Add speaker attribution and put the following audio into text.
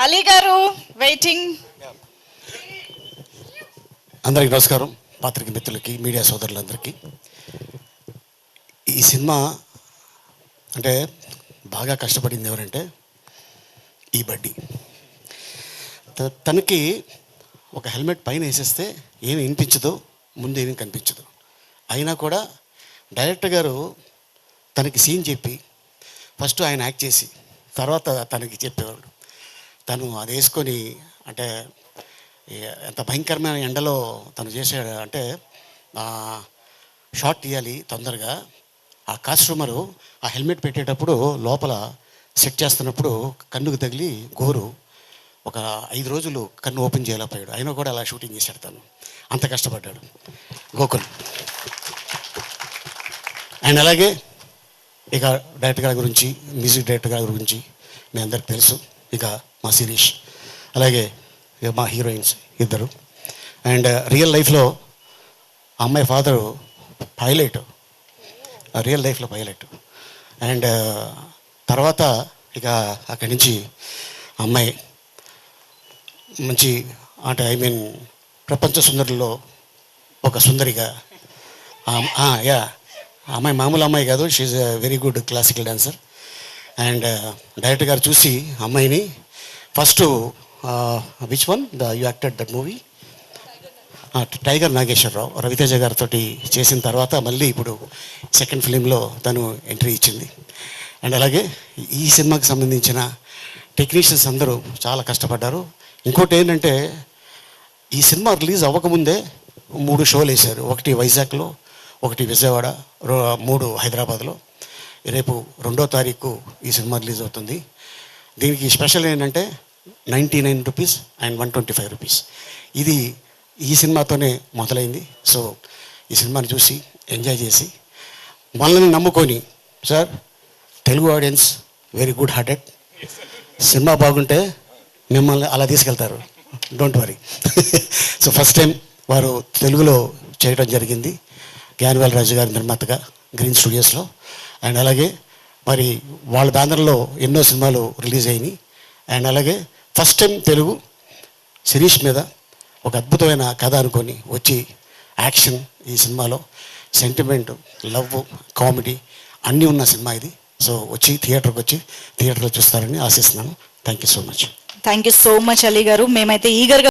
Speaker 1: అలీ గారు వెయిటింగ్.
Speaker 2: అందరికీ నమస్కారం, పాత్రిక మిత్రులకి, మీడియా సోదరులందరికీ. ఈ సినిమా అంటే బాగా కష్టపడింది ఎవరంటే ఈ బడ్డీ. తనకి ఒక హెల్మెట్ పైన వేసేస్తే ఏమి వినిపించదు, ముందు ఏమీ కనిపించదు. అయినా కూడా డైరెక్టర్ గారు తనకి సీన్ చెప్పి ఫస్ట్ ఆయన యాక్ట్ చేసి తర్వాత తనకి చెప్పేవాడు. తను అది వేసుకొని అంటే ఎంత భయంకరమైన ఎండలో తను చేసాడు అంటే షాట్ తీయాలి తొందరగా. ఆ కాస్ట్యూమరు ఆ హెల్మెట్ పెట్టేటప్పుడు లోపల సెట్ చేస్తున్నప్పుడు కన్నుకు తగిలి గోరు ఒక 5 రోజులు కన్ను ఓపెన్ చేయలేకపోయాడు. అయినా కూడా అలా షూటింగ్ చేశాడు. తను అంత కష్టపడ్డాడు గోకుల్. అండ్ అలాగే ఇక డైరెక్టర్ గారి గురించి, మ్యూజిక్ డైరెక్టర్ గారి గురించి మీ అందరికి తెలుసు. ఇక మా శిరీష్, అలాగే మా హీరోయిన్స్ ఇద్దరు. అండ్ రియల్ లైఫ్లో అమ్మాయి ఫాదరు పైలట్, రియల్ లైఫ్లో పైలట్. అండ్ తర్వాత ఇక అక్కడి నుంచి అమ్మాయి మంచి అంటే ప్రపంచ సుందరిలో ఒక సుందరిగా. యా, అమ్మాయి మామూలు అమ్మాయి కాదు, she's a very good classical dancer. And director గారు చూసి అమ్మాయిని first which one you acted that movie, Tiger Nageswara Rao, Ravi Teja గారితో చేసిన తర్వాత మళ్ళీ ఇప్పుడు సెకండ్ ఫిలింలో తను ఎంట్రీ ఇచ్చింది. అండ్ అలాగే ఈ సినిమాకి సంబంధించిన టెక్నీషియన్స్ అందరూ చాలా కష్టపడ్డారు. ఇంకోటి ఏంటంటే ఈ సినిమా రిలీజ్ అవ్వకముందే 3 షోలు వేశారు. ఒకటి వైజాగ్లో, ఒకటి విజయవాడ, 3 హైదరాబాద్లో. రేపు 2వ తారీఖు ఈ సినిమా రిలీజ్ అవుతుంది. దీనికి స్పెషల్ ఏంటంటే 99 రూపీస్ అండ్ 125 రూపీస్. ఇది ఈ సినిమాతోనే మొదలైంది. సో ఈ సినిమాని చూసి ఎంజాయ్ చేసి మనల్ని నమ్ముకొని, sir Telugu audience very good hearted, cinema బాగుంటే మిమ్మల్ని అలా తీసుకెళ్తారు, don't worry. So first time వారు తెలుగులో చేయడం జరిగింది జ్ఞానవేల్ రాజు గారి నిర్మాతగా గ్రీన్ స్టూడియోస్లో. అండ్ అలాగే మరి వాళ్ళ బ్యానర్లో ఎన్నో సినిమాలు రిలీజ్ అయినాయి. అండ్ అలాగే ఫస్ట్ టైం తెలుగు శిరీష్ మీద ఒక అద్భుతమైన కథ అనుకొని వచ్చి యాక్షన్, ఈ సినిమాలో సెంటిమెంట్, లవ్, కామెడీ అన్నీ ఉన్న సినిమా ఇది. సో వచ్చి థియేటర్లో చూస్తారని ఆశిస్తున్నాను. Thank you so much.
Speaker 1: Thank you so much Ali గారు. మేమైతే ఈగర్గా